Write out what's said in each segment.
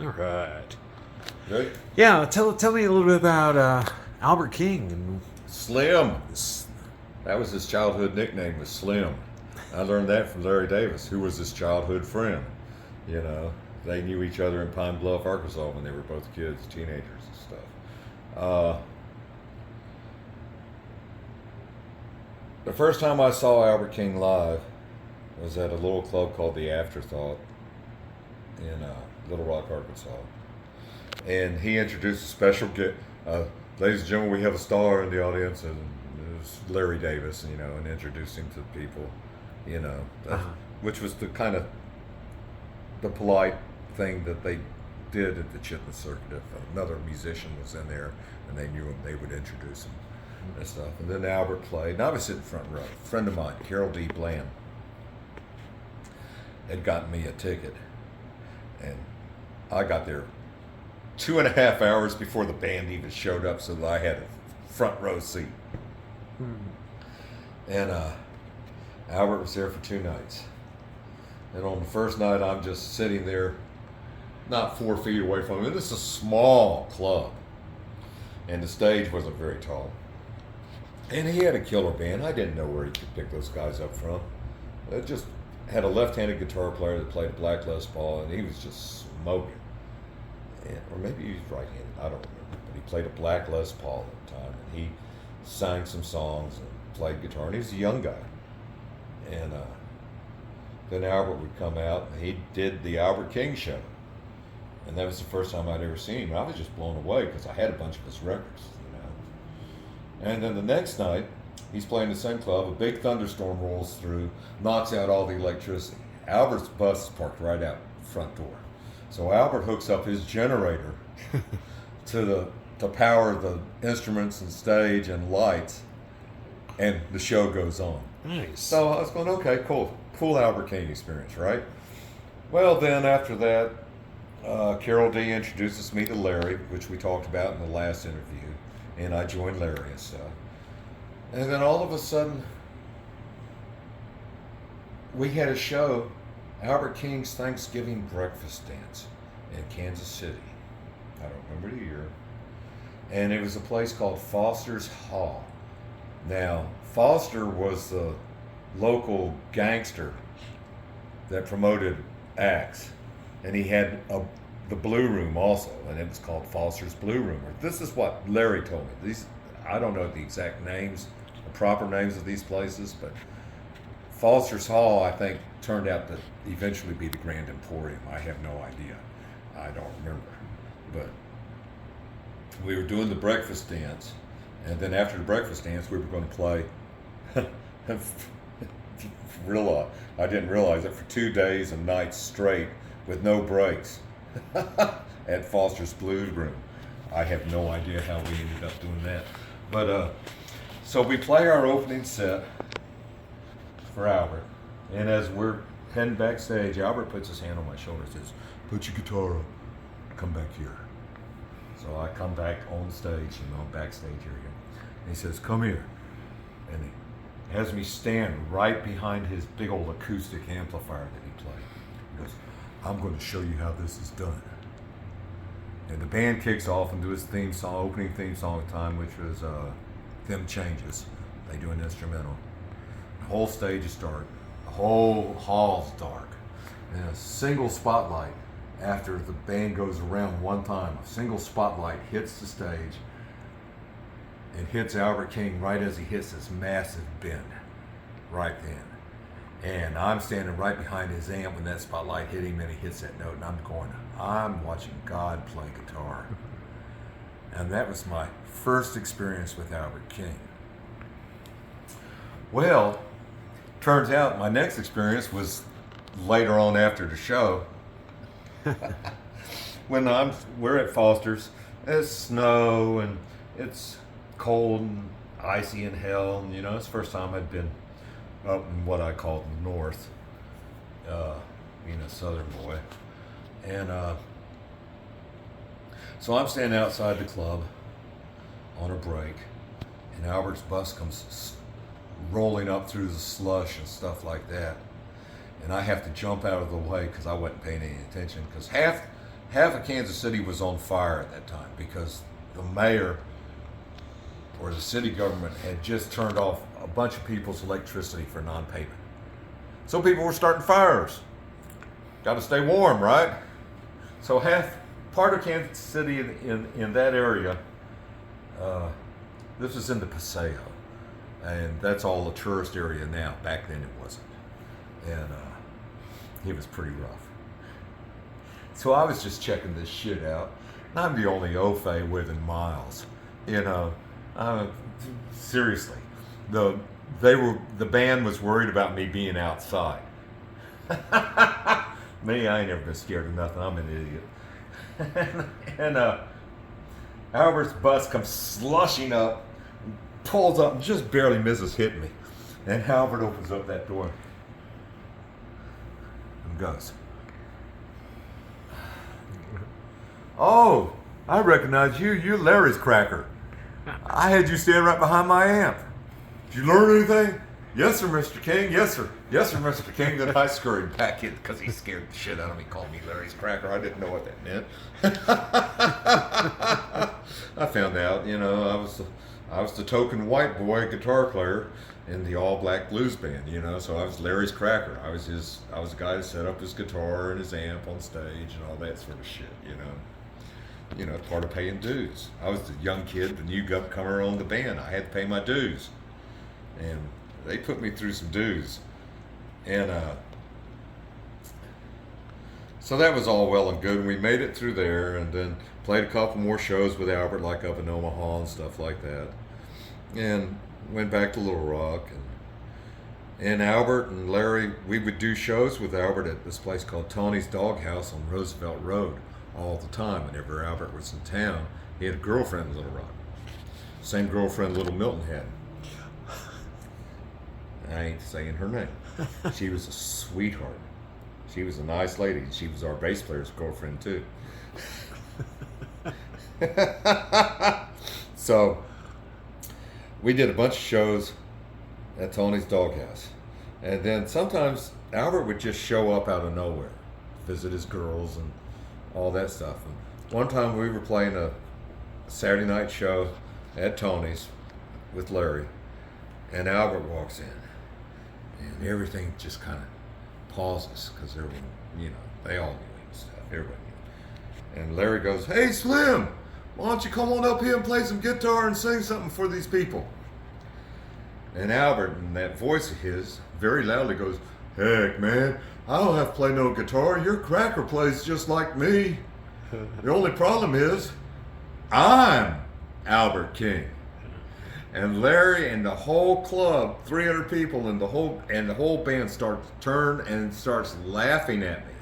All right. Good. Yeah, tell me a little bit about Albert King and Slim. That was his childhood nickname, was Slim. I learned that from Larry Davis, who was his childhood friend. You know, they knew each other in Pine Bluff, Arkansas when they were both kids, teenagers and stuff. The first time I saw Albert King live was at a little club called The Afterthought in Little Rock, Arkansas. And he introduced a special guest. Ladies and gentlemen, we have a star in the audience, and it was Larry Davis, you know, and introduced him to people, you know, which was the kind of the polite thing that they did at the Chitlin Circuit. If another musician was in there and they knew him, they would introduce him and stuff. And then Albert played, and I was sitting front row. A friend of mine, Carol D. Bland, had gotten me a ticket, and I got there 2.5 hours before the band even showed up, so that I had a front row seat. And Albert was there for 2 nights. And on the first night, I'm just sitting there, not 4 feet away from him. This is a small club, and the stage wasn't very tall. And he had a killer band. I didn't know where he could pick those guys up from. It just had a left-handed guitar player that played a black Les Paul, and he was just smoking. Or maybe he was right-handed, I don't remember. But he played a black Les Paul at the time, and he sang some songs and played guitar, and he was a young guy. And then Albert would come out, and he did the Albert King show. And that was the first time I'd ever seen him. I was just blown away because I had a bunch of his records, you know. And then the next night, he's playing the same club. A big thunderstorm rolls through, knocks out all the electricity. Albert's bus is parked right out the front door. So Albert hooks up his generator to power the instruments and stage and lights, and the show goes on. nice. So I was going, okay, cool Albert King experience, right? Well, then after that, Carol D introduces me to Larry, which we talked about in the last interview, and I joined Larry and stuff. And then all of a sudden, we had a show, Albert King's Thanksgiving breakfast dance in Kansas City. I don't remember the year. And it was a place called Foster's Hall. Now, Foster was the local gangster that promoted acts. And he had the Blue Room also, and it was called Foster's Blue Room. This is what Larry told me. I don't know the exact names, the proper names of these places, but Foster's Hall, I think, turned out to eventually be the Grand Emporium. I have no idea. I don't remember. But we were doing the breakfast dance, and then after the breakfast dance, we were going to play. I didn't realize it, for 2 days and nights straight with no breaks at Foster's Blues Room. I have no idea how we ended up doing that. But so we play our opening set for Albert, and as we're heading backstage, Albert puts his hand on my shoulder and says, "Put your guitar up, come back here." So I come back on stage, backstage area. And he says, "Come here." And he has me stand right behind his big old acoustic amplifier that he played. He goes, "I'm going to show you how this is done." And the band kicks off and do his theme song, opening theme song at the time, which was Them Changes. They do an instrumental. The whole stage is dark. The whole hall's dark. And a single spotlight, after the band goes around one time, a single spotlight hits the stage and hits Albert King right as he hits this massive bend right then. And I'm standing right behind his amp when that spotlight hit him and he hits that note, and I'm watching God play guitar. And that was my first experience with Albert King. Well, turns out my next experience was later on after the show. When we're at Foster's, it's snow and it's cold and icy in hell, and it's the first time I'd been up in what I call the north, being a southern boy. And so I'm standing outside the club on a break, and Albert's bus comes rolling up through the slush and stuff like that. And I have to jump out of the way because I wasn't paying any attention, because half half of Kansas City was on fire at that time because the mayor or the city government had just turned off a bunch of people's electricity for non-payment. So people were starting fires. Got to stay warm, right? So part of Kansas City in that area, this was in the Paseo, and that's all a tourist area now. Back then it wasn't, and it was pretty rough. So I was just checking this shit out. I'm the only Ofe within miles, you know. Seriously, the band was worried about me being outside. Me, I ain't never been scared of nothing. I'm an idiot. and Albert's bus comes slushing up, pulls up, and just barely misses hitting me. And Albert opens up that door and goes, "Oh, I recognize you. You're Larry's cracker. I had you stand right behind my amp. Did you learn anything?" "Yes, sir, Mr. King. Yes, sir. Yes, sir, Mr. King." Then I scurried back in because he scared the shit out of me, called me Larry's cracker. I didn't know what that meant. I found out, you know, I was the token white boy guitar player in the all-black blues band, you know, so I was Larry's cracker. I was the guy that set up his guitar and his amp on stage and all that sort of shit, you know. You know, part of paying dues. I was the young kid, the new comer on the band. I had to pay my dues. And they put me through some dues. And so that was all well and good. We made it through there and then played a couple more shows with Albert, like up in Omaha and stuff like that. And went back to Little Rock. And Albert and Larry, we would do shows with Albert at this place called Tony's Doghouse on Roosevelt Road all the time. Whenever Albert was in town, he had a girlfriend in Little Rock. Same girlfriend Little Milton had. I ain't saying her name. She was a sweetheart. She was a nice lady. She was our bass player's girlfriend too. So we did a bunch of shows at Tony's Doghouse. And then sometimes Albert would just show up out of nowhere, visit his girls and all that stuff. And one time we were playing a Saturday night show at Tony's with Larry, and Albert walks in, and everything just kind of pauses because everyone, you know, they all knew him and stuff. Everybody knew. And Larry goes, "Hey, Slim, why don't you come on up here and play some guitar and sing something for these people?" And Albert, in that voice of his, very loudly goes, "Heck, man, I don't have to play no guitar. Your cracker plays just like me. The only problem is, I'm Albert King." And Larry and the whole club, 300 people, and the whole band starts to turn and starts laughing at me.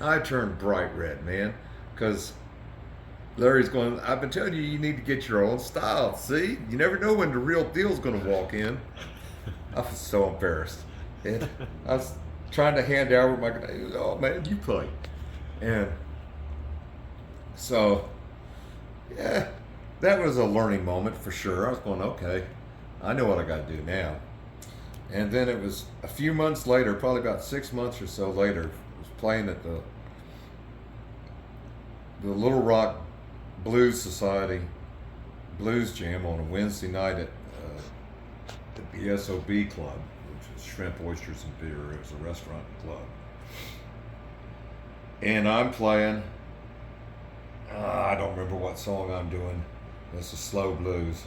I turned bright red, man, because Larry's going, "I've been telling you, you need to get your own style. See, you never know when the real deal's going to walk in." I was so embarrassed. And I was trying to hand Albert my guitar. He goes, "Oh man, you play." And so, yeah, that was a learning moment for sure. I was going, okay, I know what I got to do now. And then it was a few months later, probably about 6 months or so later, I was playing at the Little Rock Blues Society Blues Jam on a Wednesday night at the SOB Club, which was Shrimp, Oysters, and Beer. It was a restaurant and club. And I'm playing, I don't remember what song I'm doing. It's a slow blues.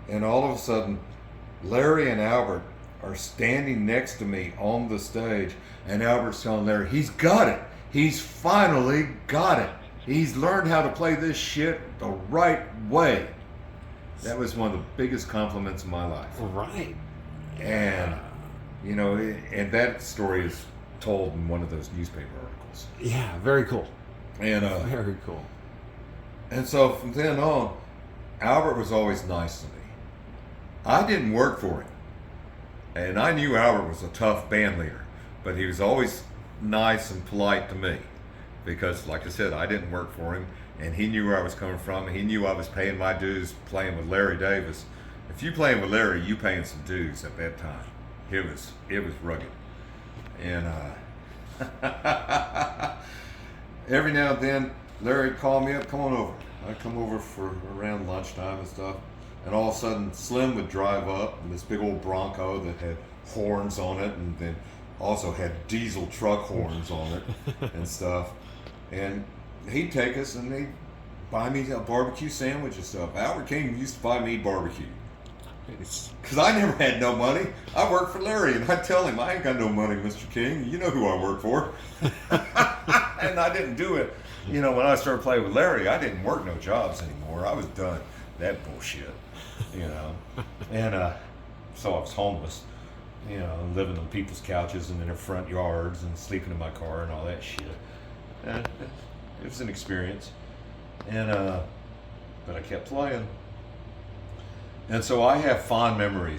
And all of a sudden, Larry and Albert are standing next to me on the stage, and Albert's telling Larry, he's got it. He's finally got it. He's learned how to play this shit the right way. That was one of the biggest compliments of my life. Right. And, you know, and that story is told in one of those newspaper articles. Yeah, very cool. And very cool. And so from then on, Albert was always nice to me. I didn't work for him. And I knew Albert was a tough band leader, but he was always nice and polite to me. Because, like I said, I didn't work for him, and he knew where I was coming from, and he knew I was paying my dues playing with Larry Davis. If you playing with Larry, you paying some dues at that time. It was rugged. And every now and then, Larry'd call me up, come on over. I'd come over for around lunchtime and stuff. And all of a sudden, Slim would drive up in this big old Bronco that had horns on it, and then also had diesel truck horns on it and stuff. And he'd take us and he'd buy me a barbecue sandwich and stuff. Albert King used to buy me barbecue. Because I never had no money. I worked for Larry, and I'd tell him, I ain't got no money, Mr. King. You know who I work for. And I didn't do it. You know, when I started playing with Larry, I didn't work no jobs anymore. I was done. That bullshit, you know. And so I was homeless, you know, living on people's couches and in their front yards and sleeping in my car and all that shit. And it was an experience. And but I kept playing. And so I have fond memories